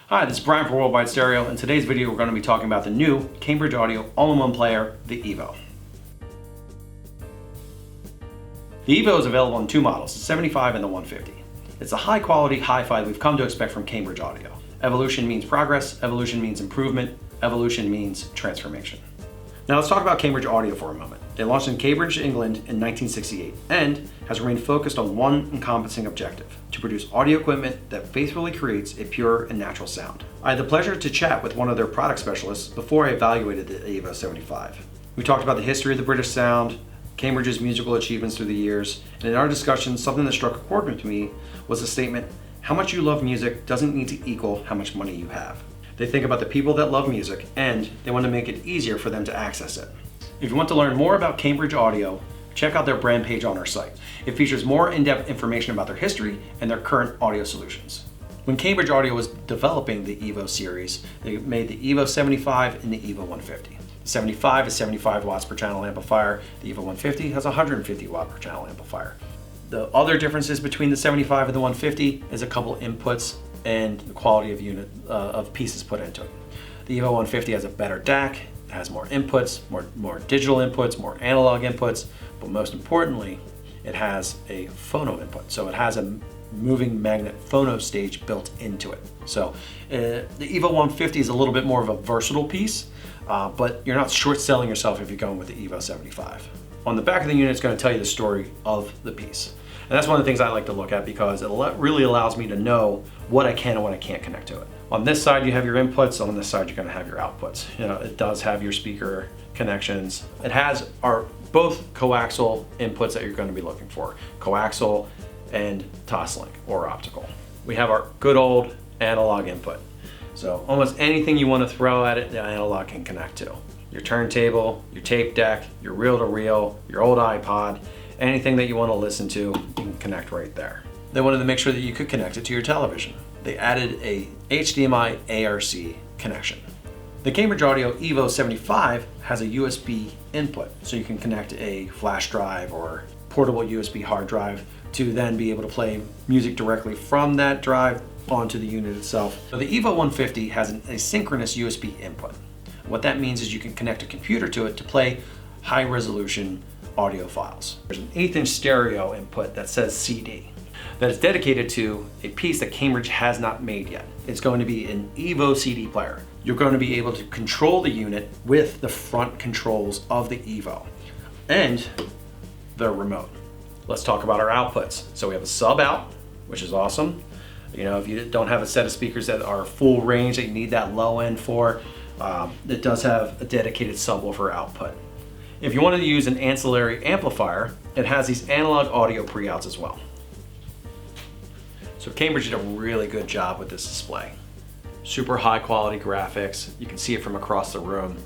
Hi, this is Brian from Worldwide Stereo. In today's video, we're going to be talking about the new Cambridge Audio all-in-one player, the Evo. The Evo is available in two models, the 75 and the 150. It's a high-quality hi-fi we've come to expect from Cambridge Audio. Evolution means progress, evolution means improvement, evolution means transformation. Now let's talk about Cambridge Audio for a moment. It launched in Cambridge, England in 1968 and has remained focused on one encompassing objective: to produce audio equipment that faithfully creates a pure and natural sound. I had the pleasure to chat with one of their product specialists before I evaluated the Evo 75. We talked about the history of the British sound, Cambridge's musical achievements through the years, and in our discussion, something that struck a chord with me was the statement, "How much you love music doesn't need to equal how much money you have." They think about the people that love music, and they want to make it easier for them to access it. If you want to learn more about Cambridge Audio, check out their brand page on our site. It features more in-depth information about their history and their current audio solutions. When Cambridge Audio was developing the Evo series, they made the Evo 75 and the Evo 150. The 75 is 75 watts per channel amplifier. The Evo 150 has a 150 watt per channel amplifier. The other differences between the 75 and the 150 is a couple inputs and the quality of pieces put into it. The Evo 150 has a better DAC, it has more inputs, more digital inputs, more analog inputs, but most importantly, it has a phono input. So it has a moving magnet phono stage built into it. So the Evo 150 is a little bit more of a versatile piece, but you're not short selling yourself if you're going with the Evo 75. On the back of the unit, it's going to tell you the story of the piece. And that's one of the things I like to look at because it really allows me to know what I can and what I can't connect to it. On this side, you have your inputs. On this side, you're going to have your outputs. You know, it does have your speaker connections. It has both coaxial inputs that you're going to be looking for, coaxial and Toslink or optical. We have our good old analog input. So almost anything you want to throw at it, the analog can connect to. Your turntable, your tape deck, your reel-to-reel, your old iPod, anything that you want to listen to, you can connect right there. They wanted to make sure that you could connect it to your television. They added a HDMI ARC connection. The Cambridge Audio Evo 75 has a USB input, so you can connect a flash drive or portable USB hard drive to then be able to play music directly from that drive onto the unit itself. So the Evo 150 has an asynchronous USB input. What that means is you can connect a computer to it to play high resolution audio files. There's an 1/8" stereo input that says CD that is dedicated to a piece that Cambridge has not made yet. It's going to be an Evo CD player. You're going to be able to control the unit with the front controls of the Evo and the remote. Let's talk about our outputs. So we have a sub out, which is awesome. You know, if you don't have a set of speakers that are full range that you need that low end for, it does have a dedicated subwoofer output. If you wanted to use an ancillary amplifier, it has these analog audio pre-outs as well. So Cambridge did a really good job with this display. Super high quality graphics. You can see it from across the room.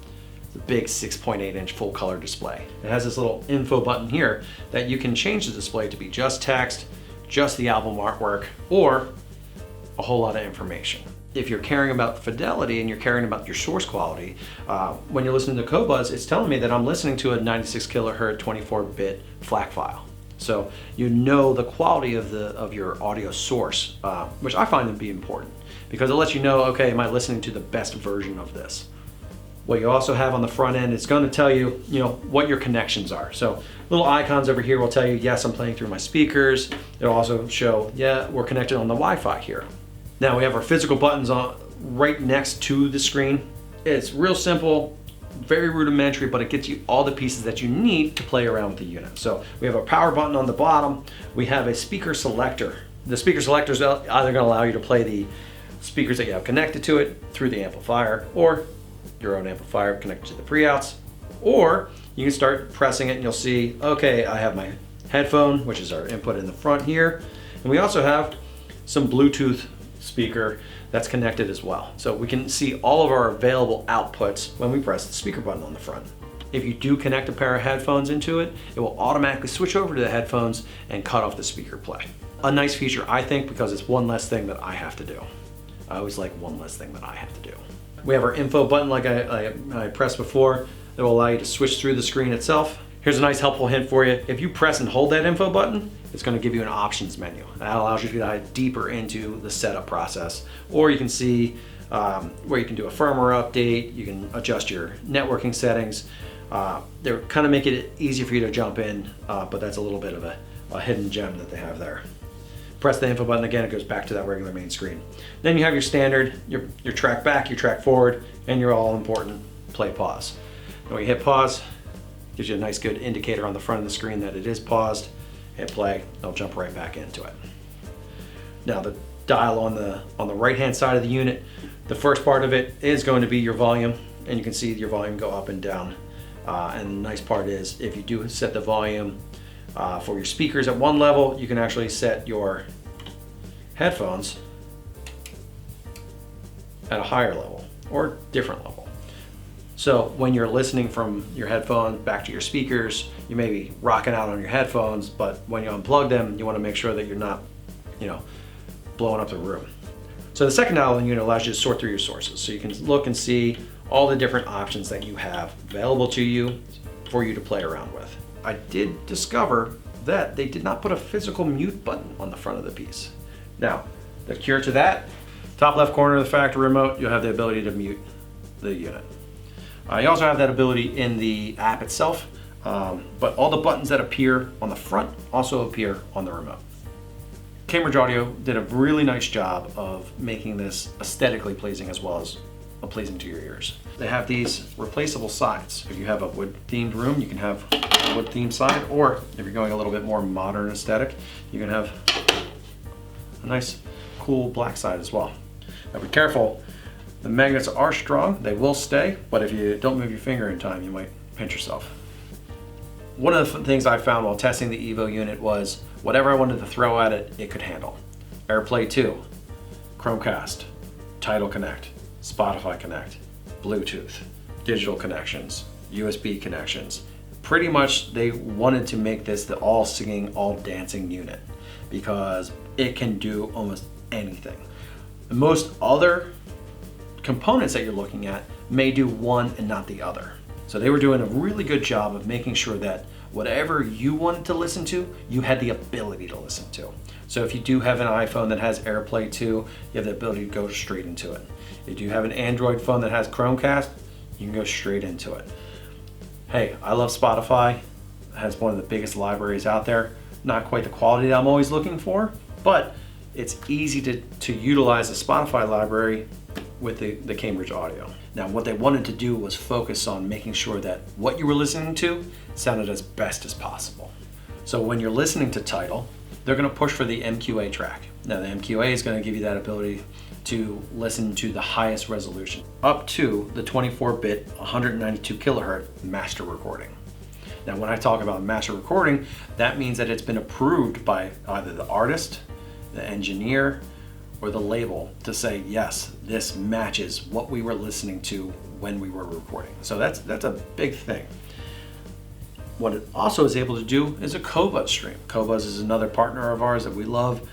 It's a big 6.8" full color display. It has this little info button here that you can change the display to be just text, just the album artwork, or a whole lot of information. If you're caring about fidelity and you're caring about your source quality, when you're listening to Qobuz, it's telling me that I'm listening to a 96 kilohertz 24-bit FLAC file. So you know the quality of your audio source, which I find to be important because it lets you know, okay, am I listening to the best version of this? What you also have on the front end, it's going to tell you, what your connections are. So little icons over here will tell you, yes, I'm playing through my speakers. It'll also show, yeah, we're connected on the Wi-Fi here. Now we have our physical buttons on right next to the screen. It's real simple, very rudimentary, but it gets you all the pieces that you need to play around with the unit. So we have a power button on the bottom. We have a speaker selector. The speaker selector is either going to allow you to play the speakers that you have connected to it through the amplifier, or your own amplifier connected to the pre-outs, or you can start pressing it and you'll see, okay, I have my headphone, which is our input in the front here, and we also have some Bluetooth speaker that's connected as well. So we can see all of our available outputs when we press the speaker button on the front. If you do connect a pair of headphones into it, it will automatically switch over to the headphones and cut off the speaker play. A nice feature, I think, because it's one less thing that I have to do. I always like one less thing that I have to do. We have our info button like I pressed before that will allow you to switch through the screen itself. Here's a nice helpful hint for you. If you press and hold that info button, it's going to give you an options menu. That allows you to dive deeper into the setup process. Or you can see where you can do a firmware update, you can adjust your networking settings. They're kind of make it easier for you to jump in, but that's a little bit of a hidden gem that they have there. Press the info button again, it goes back to that regular main screen. Then you have your standard, your track back, your track forward, and your all important play pause. And when you hit pause, gives you a nice good indicator on the front of the screen that it is paused. Hit play, it'll jump right back into it. Now the dial on the right hand side of the unit, the first part of it is going to be your volume, and you can see your volume go up and down. And the nice part is if you do set the volume for your speakers at one level, you can actually set your headphones at a higher level or different level. So when you're listening from your headphones back to your speakers, you may be rocking out on your headphones, but when you unplug them, you want to make sure that you're not, blowing up the room. So the second dial unit allows you to sort through your sources. So you can look and see all the different options that you have available to you for you to play around with. I did discover that they did not put a physical mute button on the front of the piece. Now, the cure to that, top left corner of the factory remote, you'll have the ability to mute the unit. You also have that ability in the app itself, but all the buttons that appear on the front also appear on the remote. Cambridge Audio did a really nice job of making this aesthetically pleasing as well as pleasing to your ears. They have these replaceable sides. If you have a wood themed room, you can have a wood themed side, or if you're going a little bit more modern aesthetic, you can have a nice cool black side as well. Now be careful, the magnets are strong, they will stay, but if you don't move your finger in time, you might pinch yourself. One of the things I found while testing the Evo unit was whatever I wanted to throw at it, it could handle. AirPlay 2, Chromecast, Tidal Connect, Spotify Connect, Bluetooth, digital connections, USB connections. Pretty much they wanted to make this the all singing, all dancing unit because it can do almost anything. Most other components that you're looking at may do one and not the other. So they were doing a really good job of making sure that whatever you wanted to listen to, you had the ability to listen to. So if you do have an iPhone that has AirPlay 2, you have the ability to go straight into it. If you have an Android phone that has Chromecast, you can go straight into it. Hey, I love Spotify. It has one of the biggest libraries out there. Not quite the quality that I'm always looking for, but it's easy to utilize the Spotify library with the Cambridge Audio. Now, what they wanted to do was focus on making sure that what you were listening to sounded as best as possible. So when you're listening to Tidal, they're going to push for the MQA track. Now, the MQA is going to give you that ability to listen to the highest resolution, up to the 24-bit, 192 kilohertz master recording. Now, when I talk about master recording, that means that it's been approved by either the artist, the engineer, or the label to say, yes, this matches what we were listening to when we were recording. So that's a big thing. What it also is able to do is a Qobuz stream. Qobuz is another partner of ours that we love.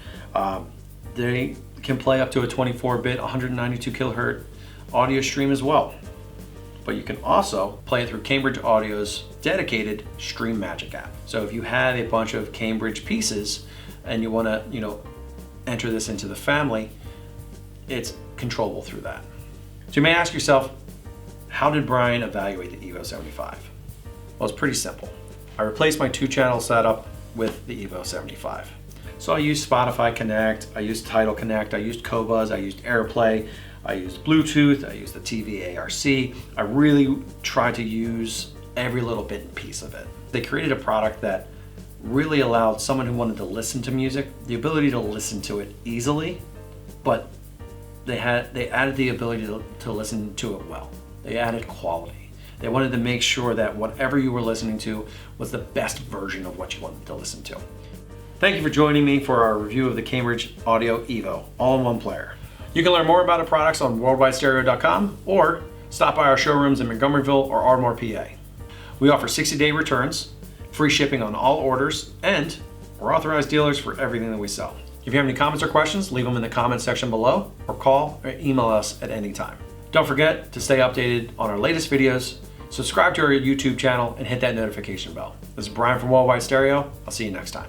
They can play up to a 24-bit, 192 kilohertz audio stream as well. But you can also play it through Cambridge Audio's dedicated Stream Magic app. So if you have a bunch of Cambridge pieces and you want to, enter this into the family, it's controllable through that. So you may ask yourself, how did Brian evaluate the Evo 75? Well, it's pretty simple. I replaced my 2-channel setup with the Evo 75. So I used Spotify Connect, I used Tidal Connect, I used Qobuz, I used AirPlay, I used Bluetooth, I used the TV ARC. I really tried to use every little bit and piece of it. They created a product that really allowed someone who wanted to listen to music the ability to listen to it easily, but they added the ability to listen to it well. They added quality. They wanted to make sure that whatever you were listening to was the best version of what you wanted to listen to. Thank you for joining me for our review of the Cambridge Audio Evo all-in-one player. You can learn more about our products on worldwidestereo.com or stop by our showrooms in Montgomeryville or Ardmore, PA. We offer 60-day returns, free shipping on all orders, and we're authorized dealers for everything that we sell. If you have any comments or questions, leave them in the comments section below or call or email us at any time. Don't forget to stay updated on our latest videos Subscribe to our YouTube channel and hit that notification bell. This is Brian from Worldwide Stereo. I'll see you next time.